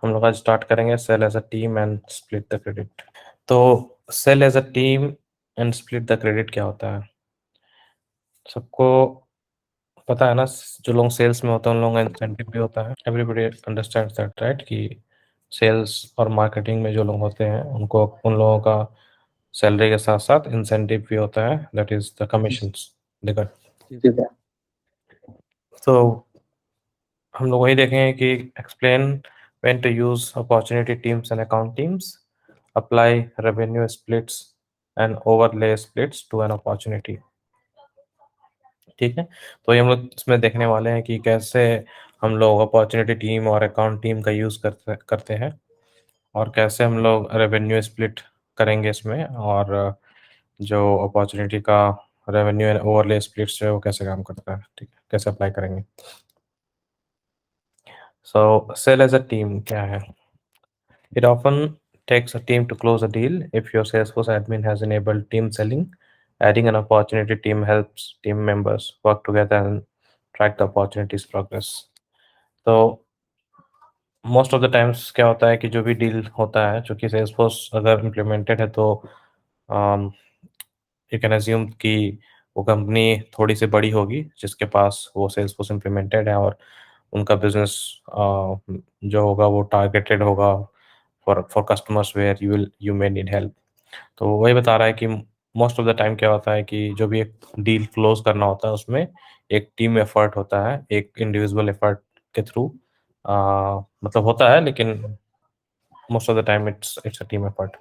हम लोग आज स्टार्ट करेंगे sell as a team and split the credit. तो sell as a team and split the credit क्या होता है? सबको पता है ना, जो लोग सेल्स में होते हैं उन लोगों का इंसेंटिव भी होता है। Everybody understands that, right? कि सेल्स और मार्केटिंग में जो लोग होते हैं उनको उन लोगों का सैलरी के साथ साथ इंसेंटिव भी होता है, दैट इज द कमीशंस देखा। ठीक है। तो हम लोग वही देखेंगे कि explain when to use opportunity teams and account teams, apply revenue splits and overlay splits to an opportunity. ठीक है, तो ये हम लोग इसमें देखने वाले हैं कि कैसे हम लोग अपॉर्चुनिटी टीम और अकाउंट टीम का यूज़ करते हैं और कैसे हम लोग रेवेन्यू स्प्लिट करेंगे इसमें, और जो अपॉर्चुनिटी का रेवेन्यू एंड ओवरले स्प्लिट्स है वो कैसे काम करता है, ठीक है, कैसे अप्लाई करेंगे। सो सेल एज अ टीम क्या है? It often takes a team to close a deal. If your Salesforce admin has enabled team selling, adding an opportunity team helps team members work together and track the opportunities progress. तो most of the times क्या होता है कि जो भी deal होता है, चूँकि Salesforce अगर इम्प्लीमेंटेड है तो यू कैन अज्यूम कि वो कंपनी थोड़ी सी बड़ी होगी जिसके पास वो Salesforce इम्प्लीमेंटेड है, और उनका बिजनेस जो होगा वो टारगेटेड होगा for customers where you may need help. तो वही बता रहा है कि मोस्ट ऑफ द टाइम क्या होता है कि जो भी एक डील क्लोज करना होता है उसमें एक टीम एफर्ट होता है, एक इंडिविजुअल एफर्ट के थ्रू मतलब होता है, लेकिन most of the time it's a team effort.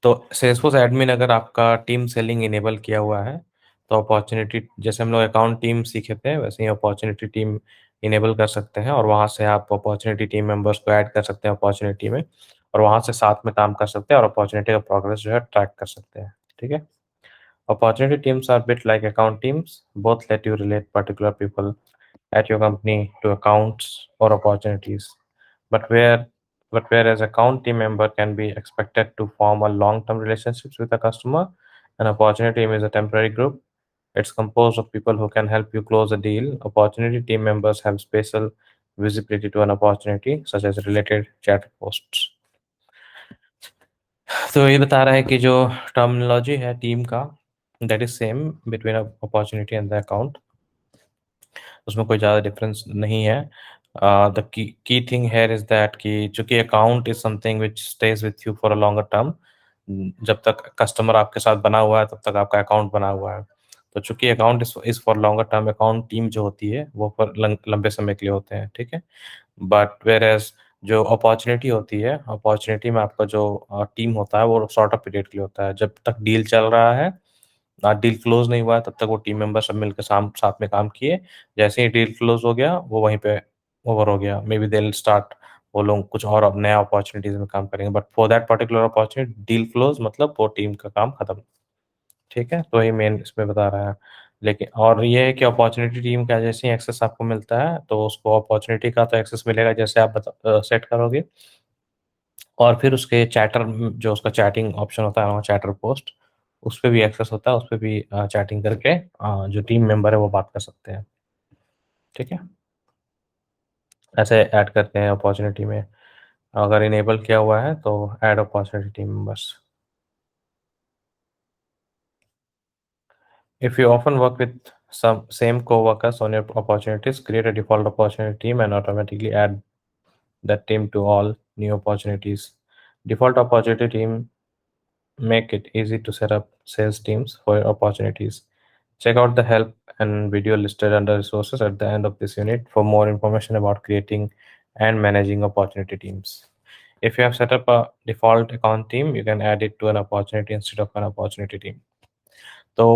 तो सेल्सफोर्स एडमिन अगर आपका टीम सेलिंग इनेबल किया हुआ है तो अपॉर्चुनिटी, जैसे हम लोग अकाउंट टीम सीखे थे वैसे ही अपॉर्चुनिटी टीम इनेबल कर सकते हैं, और वहाँ से आप अपॉर्चुनिटी टीम मेंबर्स को ऐड कर सकते हैं अपॉर्चुनिटी में, और वहाँ से साथ में काम कर सकते हैं और अपॉर्चुनिटी का प्रोग्रेस जो है ट्रैक कर सकते हैं। ठीक है, opportunity teams are bit like account teams, both let you relate particular people at your company to accounts or opportunities. But whereas account team member can be expected to form a long-term relationships with a customer, an opportunity team is a temporary group. It's composed of people who can help you close a deal. Opportunity team members have special visibility to an opportunity, such as related chat posts. तो ये बता रहा है कि जो terminology है team का, that is same between opportunity and the account, उसमें कोई ज़्यादा डिफरेंस नहीं है। The key thing here is that कि चूंकि account is something which stage with you for a longer term, जब तक कस्टमर आपके साथ बना हुआ है तब तक आपका अकाउंट बना हुआ है। तो चूंकि account is for longer term, account team जो होती है वो पर लंबे समय के लिए होते हैं। ठीक है, बट वेर एज जो अपॉर्चुनिटी होती है, अपॉर्चुनिटी में आपका जो टीम होता है वो शॉर्ट ऑफ पीरियड के लिए होता है। जब तक डील चल रहा है, डील क्लोज नहीं हुआ है, तब तक वो टीम मेंबर सब मिलकर साथ में काम किए। जैसे ही डील क्लोज हो गया वो वहीं पे ओवर हो गया, may be they will start, वो लोग कुछ और अब नया अपॉर्चुनिटीज में काम करेंगे, but for that particular opportunity deal close मतलब वो टीम का काम खत्म। ठीक है, तो ये मेन इसमें बता रहा है। लेकिन और ये है कि अपॉर्चुनिटी टीम का जैसे ही एक्सेस आपको मिलता है तो उसको अपॉर्चुनिटी का तो एक्सेस मिलेगा जैसे आप सेट करोगे, और फिर उसके चैटर जो उसका चैटिंग ऑप्शन होता है वहाँ चैटर पोस्ट, उस पे भी एक्सेस होता है, उस पे भी चैटिंग करके जो टीम मेंबर है वो बात कर सकते हैं। ठीक है, ऐसे ऐड करते हैं अपॉर्चुनिटी में। अगर इनेबल किया हुआ है तो add opportunity team members. If you often work with some same co-workers on your opportunities, create a default opportunity team and automatically add that team to all new opportunities. Default opportunity team make it easy to set up sales teams for your opportunities. Check out the help and video listed under resources at the end of this unit for more information about creating and managing opportunity teams. If you have set up a default account team, you can add it to an opportunity instead of an opportunity team. तो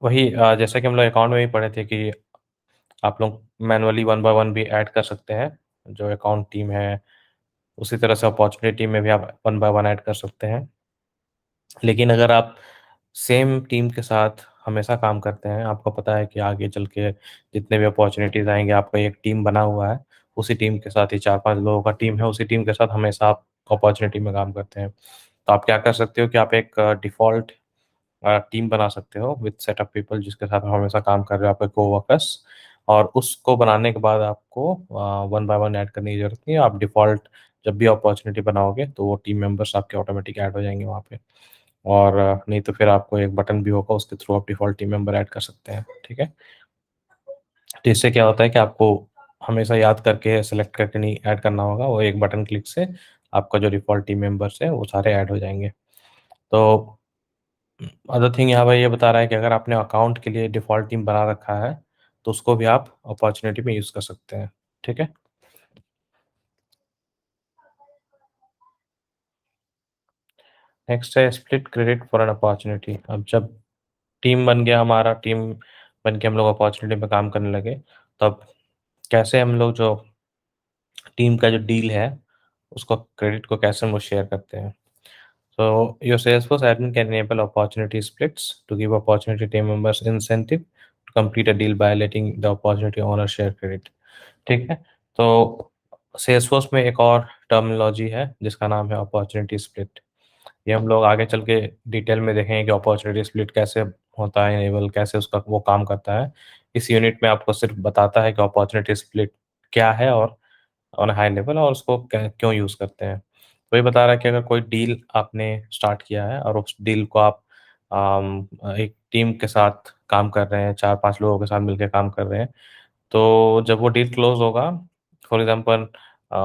वही जैसा कि हम लोग account में भी पढ़े थे कि आप लोग मैनुअली वन बाय वन भी ऐड कर सकते हैं जो अकाउंट टीम है, उसी तरह से अपॉर्चुनिटी टीम में भी आप वन बाय वन ऐड कर सकते हैं। लेकिन अगर आप सेम टीम के साथ हमेशा काम करते हैं, आपको पता है कि आगे चल के जितने भी अपॉर्चुनिटीज़ आएँगे, आपका एक टीम बना हुआ है, उसी टीम के साथ ही 4-5 लोगों का टीम है, उसी टीम के साथ हमेशा आप अपॉर्चुनिटी में काम करते हैं। तो आप क्या कर सकते हो कि आप एक डिफ़ॉल्ट टीम बना सकते हो विद सेट ऑफ पीपल जिसके साथ आप हमेशा काम कर रहे हो, आपके कोवर्कर्स, और उसको बनाने के बाद आपको वन बाय वन ऐड करने की ज़रूरत नहीं है। आप डिफ़ॉल्ट जब भी अपॉर्च्युनिटी बनाओगे तो वो टीम मेंबर्स आपके ऑटोमेटिक ऐड हो जाएँगे वहाँ पे। और नहीं तो फिर आपको एक बटन भी होगा, उसके थ्रू आप डिफ़ॉल्ट टीम मेंबर ऐड कर सकते हैं, ठीक है? तो इससे क्या होता है कि आपको हमेशा याद करके सेलेक्ट करके नहीं ऐड करना होगा, वो एक बटन क्लिक से आपका जो डिफ़ॉल्ट टीम मेंबर्स हैं वो सारे ऐड हो जाएँगे। तो अदर थिंग यहाँ पे ये बता रहा है कि अगर आपने अकाउंट के लिए डिफ़ॉल्ट टीम बना रखा है, तो उसको भी आप अपॉर्च्युनिटी में यूज़ कर सकते हैं, ठीक है? नेक्स्ट है split credit for an opportunity. अब जब टीम बन गया हमारा, टीम बन के हम लोग अपॉर्च्युनिटी पे काम करने लगे, तब कैसे हम लोग जो टीम का जो डील है, उसको क्रेडिट को कैसे हम लोग शेयर करते हैं। So your Salesforce admin can enable opportunity splits to give opportunity team members incentive to complete a deal by letting the opportunity owner share credit. ठीक है? तो Salesforce में एक और टर्मिनोलॉजी है जिसका नाम है अपॉर्चुनिटी स्प्लिट। ये हम लोग आगे चल के डिटेल में देखेंगे कि अपॉर्चुनिटी स्प्लिट कैसे होता है इनेबल, कैसे उसका वो काम करता है। इस यूनिट में आपको सिर्फ बताता है कि अपॉर्चुनिटी स्प्लिट क्या है और ऑन हाई लेवल और उसको क्यों यूज़ करते हैं। तो ये बता रहा है कि अगर कोई डील आपने स्टार्ट किया है और उस डील को आप एक टीम के साथ काम कर रहे हैं, 4-5 लोगों के साथ मिलके काम कर रहे हैं, तो जब वो डील क्लोज़ होगा, फॉर एग्ज़ाम्पल अ,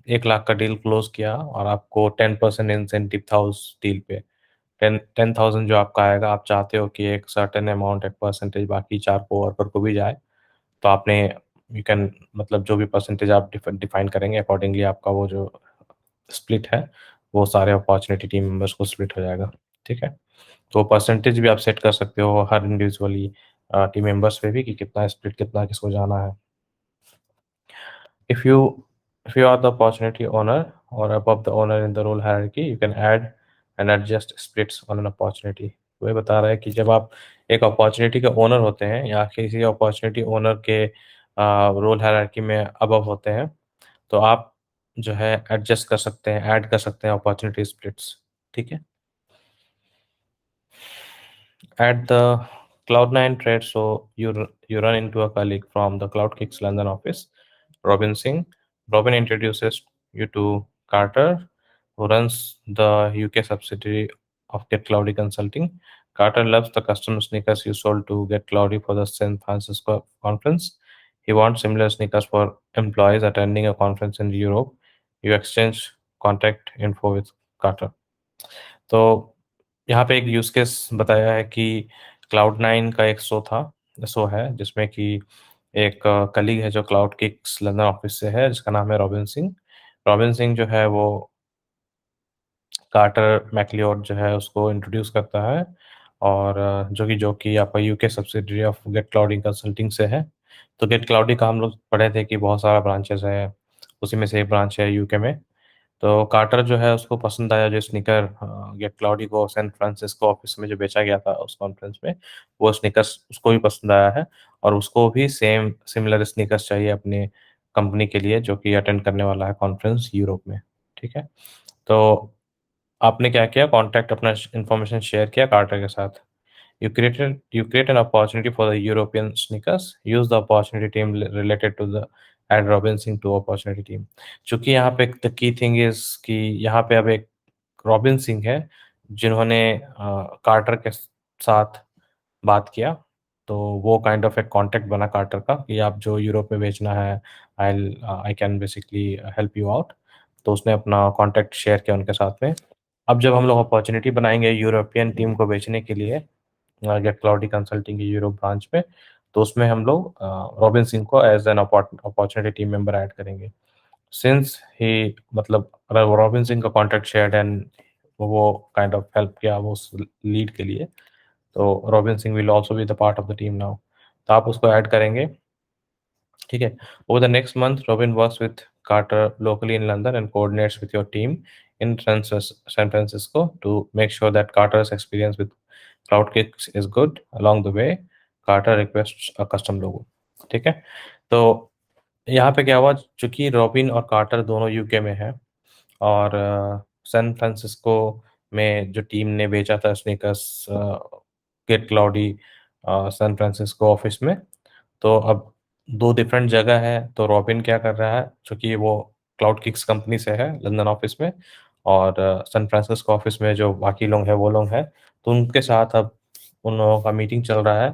1 लाख का डील क्लोज़ किया और आपको 10% इंसेंटिव था उस डील पे। 10,000 जो आपका आएगा, आप चाहते हो कि एक सर्टेन अमाउंट, एक परसेंटेज बाकी 4 कोवर्कर को भी जाए, तो आपने यू कैन मतलब जो भी परसेंटेज आप डिफाइन करेंगे अकॉर्डिंगली आपका वो जो स्प्लिट है, वो सारे अपॉर्चुनिटी टीम मेंबर्स को स्प्लिट हो जाएगा, ठीक है? तो परसेंटेज भी आप सेट कर सकते हो हर इंडिविजुअली टीम मेंबर्स पे भी कि कितना स्प्लिट कितना किसको जाना है। If you if you are the opportunity owner or above the owner in the role hierarchy, you can add and adjust splits on an opportunity। तो ये बता रहा है कि जब आप एक अपॉर्चुनिटी के ओनर होते हैं या किसी अपॉर्चुनिटी ओनर के रोल हायरार्की में अबव होते हैं, तो आप जो है एडजस्ट कर सकते हैं, ऐड कर सकते हैं अपॉर्चुनिटी स्प्लिट्स, ठीक है? At the Cloud9 trade show, you run into a colleague from the CloudKicks London office, Robin Singh. Robin introduces you to Carter, who runs the UK subsidiary of Get Cloudy Consulting. Carter loves the custom sneakers you sold to Get Cloudy for the San Francisco conference. He wants similar sneakers for employees attending a conference in Europe. You exchange contact info with Carter. तो यहाँ पे एक use case बताया है कि क्लाउड9 का एक show है जिसमें कि एक कलीग है जो क्लाउड किक्स लंदन ऑफिस से है जिसका नाम है रॉबिन सिंह। रॉबिन सिंह जो है वो कार्टर मैक्लियोड जो है उसको इंट्रोड्यूस करता है और जो कि आपका UK subsidiary of Get Cloudy Consulting से है। तो गेट क्लाउडी का हम लोग पढ़े थे कि बहुत सारा ब्रांचेज़ है, उसी में से एक ब्रांच है यूके में। तो कार्टर जो है उसको पसंद आया जो स्नीकर गेट क्लाउडी को सैन फ्रांसिस्को ऑफिस में जो बेचा गया था उस कॉन्फ्रेंस में, वो स्नीकर्स उसको भी पसंद आया है और उसको भी सेम सिमिलर स्नीकर्स चाहिए अपने कंपनी के लिए जो कि अटेंड करने वाला है कॉन्फ्रेंस यूरोप में, ठीक है? तो आपने क्या किया कॉन्टैक्ट अपना इन्फॉर्मेशन शेयर किया कार्टर के साथ। You create an opportunity for the European sneakers. Use the opportunity team related to the add Robinson to opportunity team। चूँकि यहाँ पे द की थिंग इज़ कि यहाँ पे अब एक रॉबिन सिंह है, जिन्होंने कार्टर के साथ बात किया, तो वो काइंड ऑफ एक कॉन्टैक्ट बना कार्टर का कि आप जो यूरोप में बेचना है, I can basically help you out. तो उसने अपना कॉन्टैक्ट शेयर किया उनके साथ में। अब जब हम लोग अपॉर्च्युनिटी बनाएँगे यूरोपियन टीम को बेचने के लिए गेट क्लाउडी कंसल्टिंग की यूरोप ब्रांच में, तो उसमें हम लोग रॉबिन सिंह को as an opportunity team member add करेंगे। सिंस ही मतलब अगर वो रॉबिन सिंह का कॉन्टैक्ट शेयर्ड एंड वो काइंड ऑफ हेल्प किया वो उस लीड के लिए, तो robin Singh will also be the part of the team now. तो आप उसको ऐड करेंगे, ठीक है? Over the next month, Robin works with Carter locally in London and coordinates with your team in San Francisco to make sure that Carter's experience with CloudKicks is good. Along the way, Carter requests a custom logo, ठीक है? तो यहाँ पे क्या हुआ, चूँकि robin और quarter दोनों यूके में हैं और सैन फ्रांसिस्को में जो टीम ने बेचा था sneakers Get Cloudy San Francisco office में, तो अब दो डिफरेंट जगह है, तो रॉबिन क्या कर रहा है, चूंकि वो क्लाउड किक्स कंपनी से है लंदन ऑफिस में, और सैन फ्रांसिस्को ऑफिस में जो बाकी लोग हैं वो लोग हैं, तो उनके साथ अब उन लोगों का मीटिंग चल रहा है।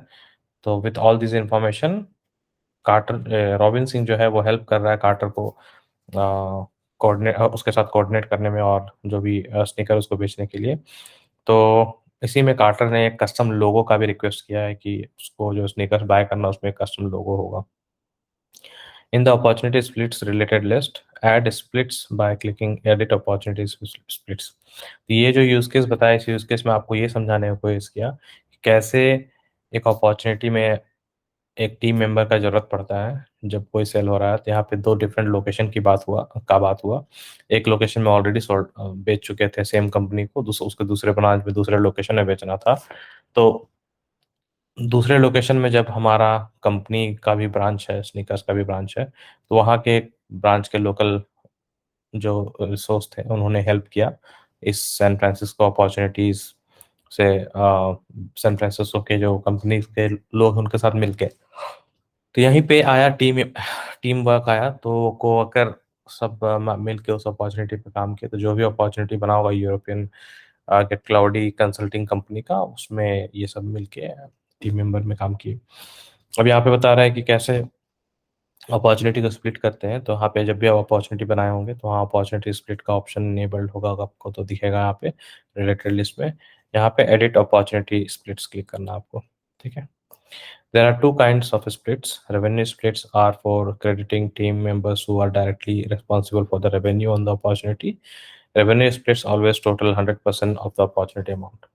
तो with all this information, Carter Robin Singh जो है वो हेल्प कर रहा है कार्टर को कोऑर्डिनेट, उसके साथ कोऑर्डिनेट करने में, और जो भी स्नीकर उसको बेचने के लिए। तो इसी में कार्टर ने एक कस्टम लोगो का भी रिक्वेस्ट किया है कि उसको जो स्नीकर्स बाय करना उसमें कस्टम लोगो होगा। In the opportunity splits related list, add splits by clicking edit opportunities splits। तो ये जो यूज केस बताया, इस यूज केस में आपको ये समझाने की कोशिश किया कि कैसे एक अपॉर्चुनिटी में एक टीम मेंबर का जरूरत पड़ता है जब कोई सेल हो रहा है। तो यहाँ पे दो डिफरेंट लोकेशन की बात हुआ। एक लोकेशन में ऑलरेडी बेच चुके थे सेम कंपनी को, उसके दूसरे ब्रांच में दूसरे लोकेशन में बेचना था। तो दूसरे लोकेशन में जब हमारा कंपनी का भी ब्रांच है, स्नीकर्स का भी ब्रांच है, तो वहाँ के ब्रांच के लोकल जो रिसोर्स थे उन्होंने हेल्प किया इस सैन फ्रांसिस्को अपॉर्चुनिटीज से, सैन फ्रांसिस्को के जो कंपनी के लोग उनके साथ मिलके। तो यहीं पे आया टीम वर्क आया, तो कोवर्कर सब मिल के उस अपॉर्चुनिटी पे काम किया। तो जो भी अपॉर्चुनिटी बना होगा European Get Cloudy Consulting company का, उसमें ये सब मिल के टीम मेंबर में काम किए। अब यहाँ पे बता रहा है कि कैसे अपॉर्चुनिटी को स्प्लिट करते हैं। तो यहाँ पे जब भी आप अपॉर्चुनिटी बनाए होंगे तो वहाँ अपॉर्चुनिटी स्प्लिट का ऑप्शन इनेबल्ड होगा आपको, तो दिखेगा यहाँ पे रिलेटेड लिस्ट में। यहाँ पे एडिट अपॉर्चुनिटी स्प्लिट्स क्लिक करना आपको, ठीक है। There are two kinds of splits. Revenue splits are for crediting team members who are directly responsible for the revenue on the opportunity. Revenue splits always total 100% of the opportunity amount.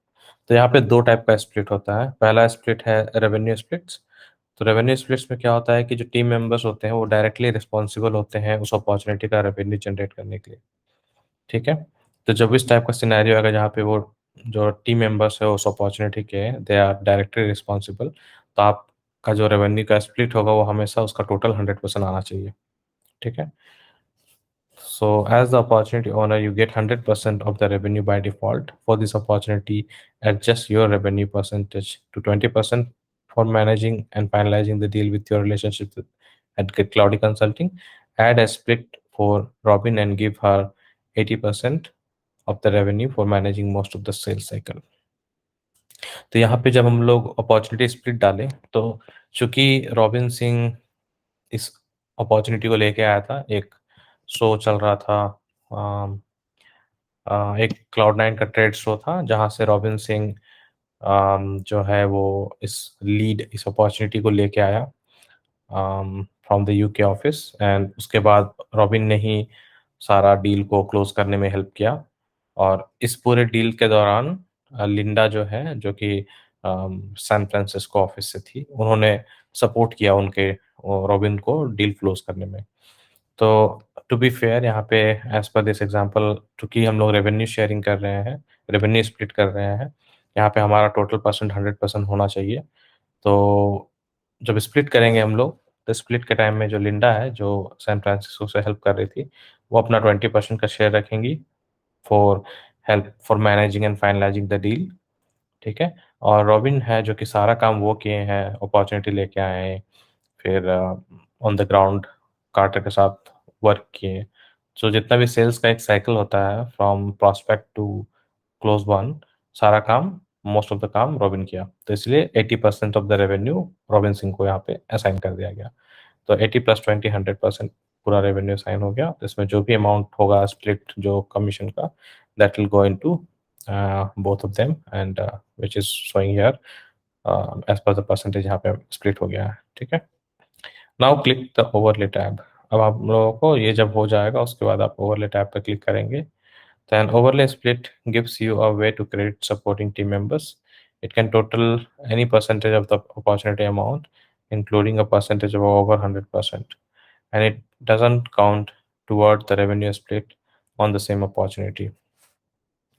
तो यहाँ पे दो type का split होता है। पहला split है revenue splits. तो रेवेन्यू स्प्लिट्स में क्या होता है कि जो टीम मेंबर्स होते हैं वो डायरेक्टली रिस्पॉन्सिबल होते हैं उस अपॉर्चुनिटी का रेवेन्यू जनरेट करने के लिए, ठीक है। तो जब इस टाइप का सिनेरियो आएगा जहाँ पे वो जो टीम मेंबर्स है उस अपॉर्चुनिटी के दे आर डायरेक्टली रिस्पॉन्सिबल, तो आपका जो रेवेन्यू का स्प्लिट होगा वो हमेशा उसका टोटल 100% आना चाहिए, ठीक है। So as the opportunity owner, you get 100% of the revenue by default. For this opportunity, adjust your revenue percentage to 20% for managing and finalizing the deal with your relationship with at Cloudy Consulting. Add a split for Robin and give her 80% of the revenue for managing most of the sales cycle. तो यहाँ पे जब हम लोग opportunity split डालें, तो चूंकि robin Singh इस अपॉर्चुनिटी को लेके आया था, एक शो चल रहा था, एक Cloud9 का ट्रेड शो था जहाँ से रॉबिन सिंह जो है वो इस अपॉर्चुनिटी को लेके आया from the UK office, and उसके बाद रॉबिन ने ही सारा डील को क्लोज करने में हेल्प किया। और इस पूरे डील के दौरान लिंडा जो है, जो कि सैन फ्रांसिस्को ऑफिस से थी, उन्होंने सपोर्ट किया उनके रॉबिन को डील क्लोज करने में। तो टू बी फेयर यहाँ पे एज पर दिस एग्जांपल, चूंकि हम लोग रेवेन्यू शेयरिंग कर रहे हैं, रेवेन्यू स्प्लिट कर रहे हैं, यहाँ पे हमारा टोटल परसेंट 100% होना चाहिए। तो जब स्प्लिट करेंगे हम लोग, तो स्प्लिट के टाइम में जो लिंडा है जो सैन फ्रांसिस्को से हेल्प कर रही थी, वो अपना 20% का शेयर रखेंगी for help for managing and finalising the deal, ठीक है। और रॉबिन है जो कि सारा काम वो किए हैं, अपॉर्चुनिटी लेके आए हैं, फिर ऑन द ग्राउंड कार्टर के साथ वर्क किए। सो जितना भी सेल्स का एक साइकिल होता है from prospect to close one, सारा काम, मोस्ट ऑफ द काम रॉबिन किया। तो इसलिए 80% of the revenue Robin Singh को यहाँ पे असाइन कर दिया गया। तो 80 + 20 100% पूरा रेवेन्यू असाइन हो गया। तो इसमें जो भी अमाउंट होगा स्प्लिट जो कमीशन का, that will go into both of them, and which is showing here as per the percentage यहाँ पे स्प्लिट हो गया है, ठीक है। Now click the overlay tab. अब आप लोगों को ये जब हो जाएगा उसके बाद आप ओवरले टैब पर क्लिक करेंगे। Then overlay split gives you a way to credit supporting team members. It can total any percentage of the opportunity amount, including a percentage of over 100%, and it doesn't count toward the revenue split on the same opportunity.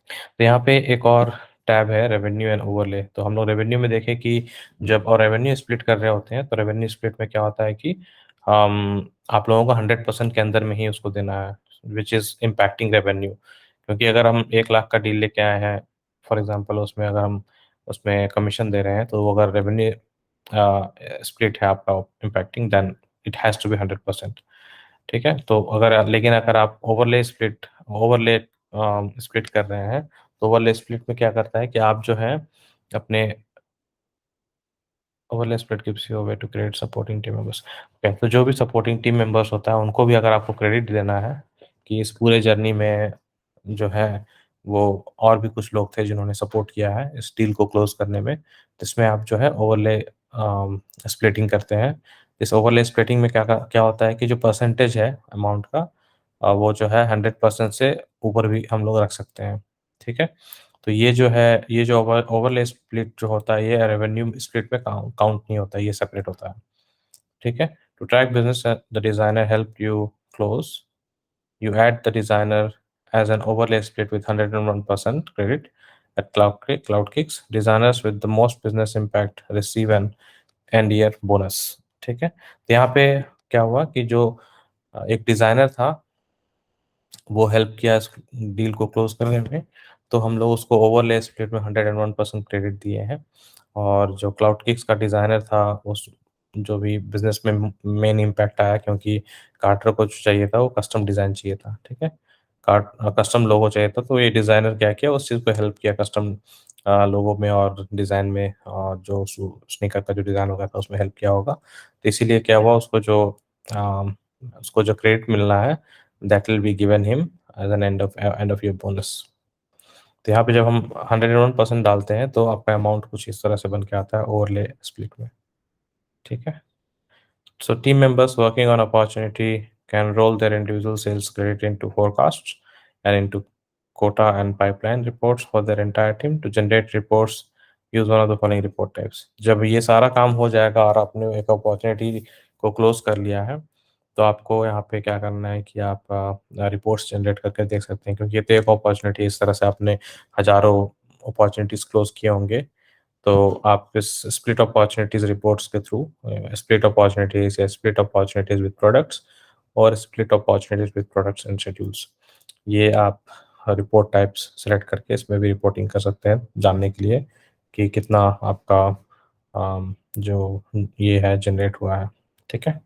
तो यहाँ पे एक और tab है revenue and overlay. तो हम लोग revenue में देखें कि जब और रेवेन्यू स्प्लिट कर रहे होते हैं, तो रेवेन्यू स्प्लिट में क्या होता है कि आप लोगों को 100% के अंदर में ही उसको देना है, विच इज़ इम्पैक्टिंग रेवेन्यू। क्योंकि अगर हम 1 लाख का डील लेके आए हैं, फॉर एग्जांपल, उसमें अगर हम उसमें कमीशन दे रहे हैं, तो वो अगर रेवेन्यू स्प्लिट है आपका impacting, then it has to be 100%। ठीक है? तो अगर लेकिन अगर आप ओवरले स्प्लिट कर रहे हैं, तो ओवरले स्प्लिट में क्या करता है कि आप जो है अपने overlay split gives you a way to credit supporting team members. Okay, तो जो भी सपोर्टिंग टीम मेंबर्स होता है, उनको भी अगर आपको क्रेडिट देना है कि इस पूरे जर्नी में जो है वो और भी कुछ लोग थे जिन्होंने सपोर्ट किया है इस डील को क्लोज़ करने में, तो इसमें आप जो है ओवरले स्प्लिटिंग करते हैं। इस ओवरले स्प्लिटिंग में क्या होता है कि जो परसेंटेज है अमाउंट का वो जो है 100% से ऊपर भी हम लोग रख सकते हैं। ठीक है? तो ये जो ओवरले स्प्लिट जो होता है, ये रेवेन्यू स्प्लिट में काउंट नहीं होता है, ये सेपरेट होता है। ठीक है? To track business the designer help you close, you add the designer as an overlay split with 101% credit at CloudKicks. Designers with the most business impact receive an end year bonus. ठीक है? तो यहाँ पे क्या हुआ कि जो एक डिज़ाइनर था, वो हेल्प किया इस डील को क्लोज़ करने में, तो हम लोग उसको ओवरले स्प्लिट में 101% क्रेडिट दिए हैं। और जो क्लाउडकिक्स का डिज़ाइनर था, उस जो भी बिज़नेस में मेन इम्पैक्ट आया, क्योंकि कार्टर को जो चाहिए था वो कस्टम डिज़ाइन चाहिए था, ठीक है? कस्टम लोगो चाहिए था, तो ये डिज़ाइनर क्या किया, उस चीज़ को हेल्प किया कस्टम लोगो में और डिज़ाइन में, और जो स्नीकर का जो डिज़ाइन होगा था उसमें हेल्प किया होगा। तो इसीलिए क्या हुआ, उसको जो क्रेडिट मिलना है, that will be given him as an end of year bonus. तो यहाँ पे जब हम 101% डालते हैं, तो आपका अमाउंट कुछ इस तरह से बन के आता है ओवरले स्प्लिट में। ठीक है? So team members working on opportunity can roll their individual sales credit into forecasts and into quota and pipeline reports for their entire team. To generate reports, use one of the following report types. जब ये सारा काम हो जाएगा और आपने एक opportunity को क्लोज कर लिया है, तो आपको यहाँ पे क्या करना है कि आप रिपोर्ट्स जनरेट करके देख सकते हैं, क्योंकि ये तो एक अपॉर्चुनिटी, इस तरह से आपने हज़ारों अपॉर्चुनिटीज़ क्लोज किए होंगे। तो आप इस स्प्लिट अपॉर्चुनिटीज़ रिपोर्ट्स के थ्रू स्प्लिट अपॉर्चुनिटीज़ या स्प्लिट अपॉर्चुनिटीज़ विद प्रोडक्ट्स और split opportunities with products and schedules, ये आप रिपोर्ट टाइप्स सेलेक्ट करके इसमें भी रिपोर्टिंग कर सकते हैं, जानने के लिए कि कितना आपका जो ये है जनरेट हुआ है। ठीक है?